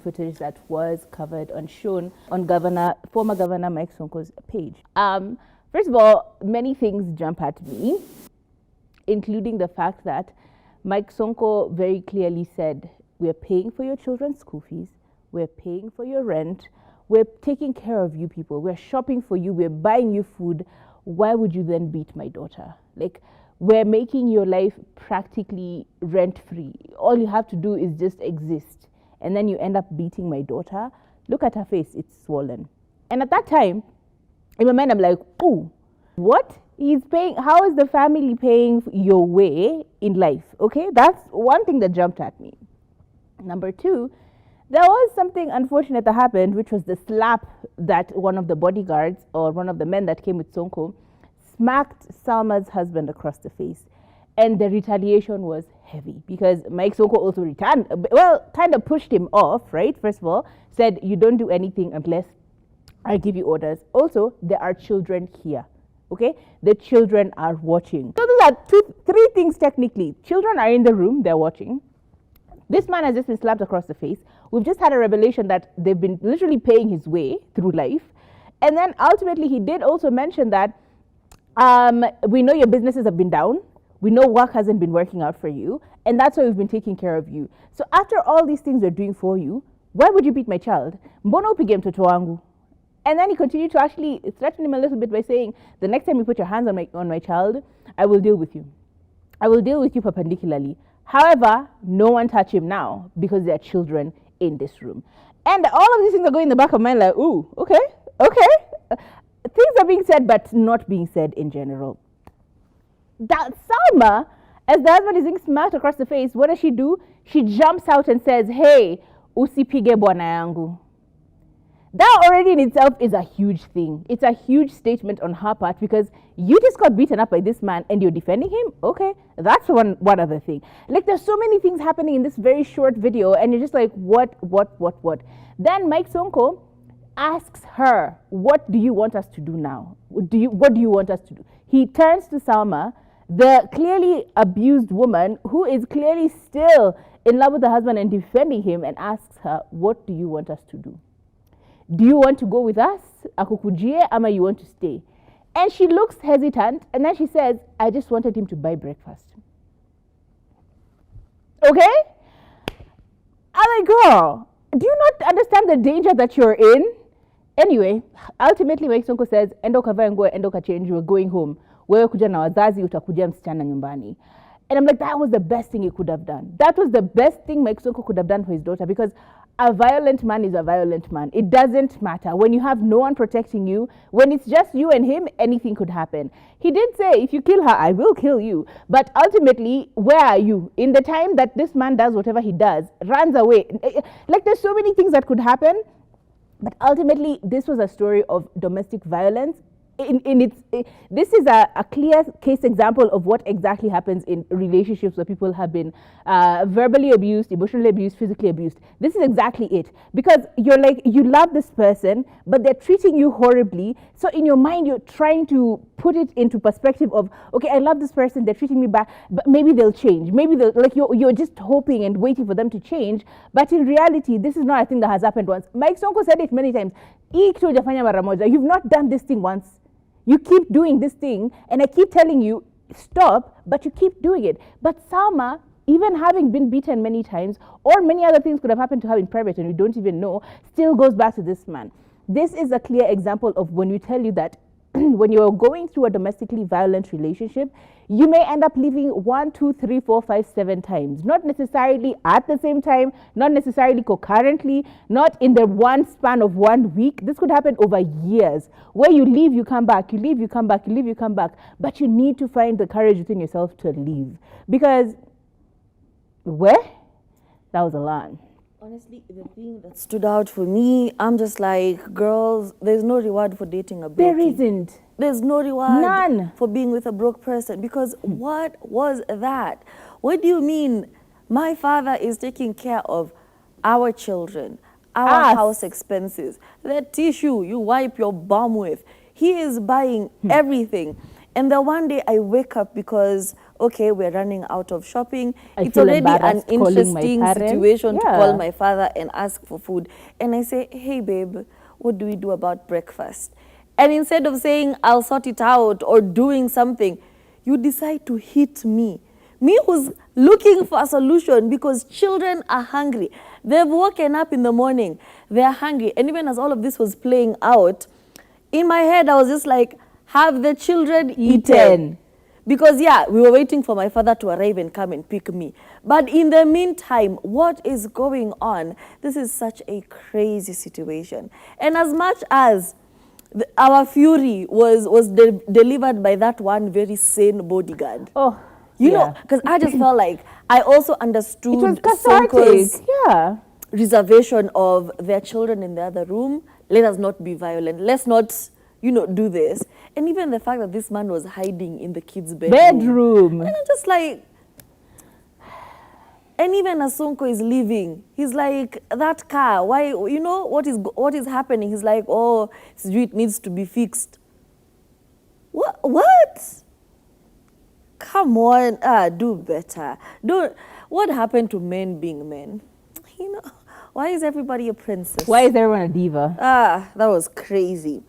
footage that was covered and shown on former Governor Mike Sonko's page. First of all, many things jump at me, including the fact that Mike Sonko very clearly said, we're paying for your children's school fees, we're paying for your rent, we're taking care of you people, we're shopping for you, we're buying you food. Why would you then beat my daughter? Like, we're making your life practically rent-free. All you have to do is just exist. And then you end up beating my daughter. Look at her face, it's swollen. And at that time, in my mind, I'm like, oh, what? He's paying, how is the family paying your way in life? Okay, that's one thing that jumped at me. Number two, there was something unfortunate that happened, which was the slap that one of the bodyguards or one of the men that came with Sonko smacked Salma's husband across the face. And the retaliation was heavy because Mike Sonko also returned, well, kind of pushed him off, right? First of all, said, you don't do anything unless I give you orders. Also, there are children here, okay? The children are watching. So those are three things technically. Children are in the room, they're watching. This man has just been slapped across the face. We've just had a revelation that they've been literally paying his way through life. And then ultimately, he did also mention that we know your businesses have been down. We know work hasn't been working out for you. And that's why we've been taking care of you. So after all these things we're doing for you, why would you beat my child? Mbono upige mtoto wangu. And then he continued to actually threaten him a little bit by saying, the next time you put your hands on my child, I will deal with you. I will deal with you perpendicularly. However, no one touch him now because there are children in this room. And all of these things are going in the back of my mind like, ooh, okay. Things are being said, but not being said in general. That Salma, as the husband is being smacked across the face, what does she do? She jumps out and says, hey, usipige bwana yangu. That already in itself is a huge thing. It's a huge statement on her part because you just got beaten up by this man and you're defending him? Okay, that's one other thing. Like, there's so many things happening in this very short video and you're just like, what? Then Mike Sonko asks her, what do you want us to do now? What do you want us to do? He turns to Salma, the clearly abused woman who is clearly still in love with the husband and defending him, and asks her, what do you want us to do? Do you want to go with us? Akukujie, ama you want to stay? And she looks hesitant and then she says, I just wanted him to buy breakfast. Okay? I'm like, girl, do you not understand the danger that you're in? Anyway, ultimately Mike Sonko says, endo kavae nguo, endo kachange, we're going home. Wewe kuja na wazazi, utakuja msichana nyumbani. And I'm like, that was the best thing he could have done. That was the best thing Mike Sonko could have done for his daughter, because a violent man is a violent man. It doesn't matter. When you have no one protecting you, when it's just you and him, anything could happen. He did say, if you kill her, I will kill you. But ultimately, where are you? In the time that this man does whatever he does, runs away. Like, there's so many things that could happen. But ultimately, this was a story of domestic violence. This is a clear case example of what exactly happens in relationships where people have been verbally abused, emotionally abused, physically abused. This is exactly it. Because you're like, you love this person, but they're treating you horribly. So in your mind, you're trying to put it into perspective of, okay, I love this person, they're treating me bad, but maybe they'll change. Maybe they'll, like, you're just hoping and waiting for them to change. But in reality, this is not a thing that has happened once. Mike Sonko said it many times. You've not done this thing once. You keep doing this thing, and I keep telling you, stop, but you keep doing it. But Salma, even having been beaten many times, or many other things could have happened to her in private and we don't even know, still goes back to this man. This is a clear example of when we tell you that when you're going through a domestically violent relationship, you may end up leaving 1, 2, 3, 4, 5, 7 times. Not necessarily at the same time, not necessarily concurrently, not in the one span of 1 week. This could happen over years, where you leave, you come back, you leave, you come back, you leave, you come back. But you need to find the courage within yourself to leave. Because, where? That was a lot. Honestly, the thing that stood out for me, I'm just like, girls, there's no reward for dating a broke. There isn't. There's no reward. None. For being with a broke person. Because what was that? What do you mean my father is taking care of our children, our house expenses, the tissue you wipe your bum with? He is buying everything. And then one day I wake up because, okay, we're running out of shopping. It's feel already an embarrassed calling my interesting parents. situation to Yeah. call my father and ask for food. And I say, hey, babe, what do we do about breakfast? And instead of saying, I'll sort it out or doing something, you decide to hit me. Me who's looking for a solution because children are hungry. They've woken up in the morning. They're hungry. And even as all of this was playing out, in my head, I was just like, have the children eaten? Because, yeah, we were waiting for my father to arrive and come and pick me. But in the meantime, what is going on? This is such a crazy situation. And as much as our fury was delivered by that one very sane bodyguard. Oh, you yeah. know, because I just felt like I also understood It was Sonko's cathartic. Yeah. reservation of their children in the other room. Let us not be violent. Let's not, you know, do this. And even the fact that this man was hiding in the kids' bedroom. And I'm just like, and even as Sonko is leaving, he's like, that car, why, you know, what is happening? He's like, oh, it needs to be fixed. What? Come on, do better. What happened to men being men? You know, why is everybody a princess? Why is everyone a diva? That was crazy.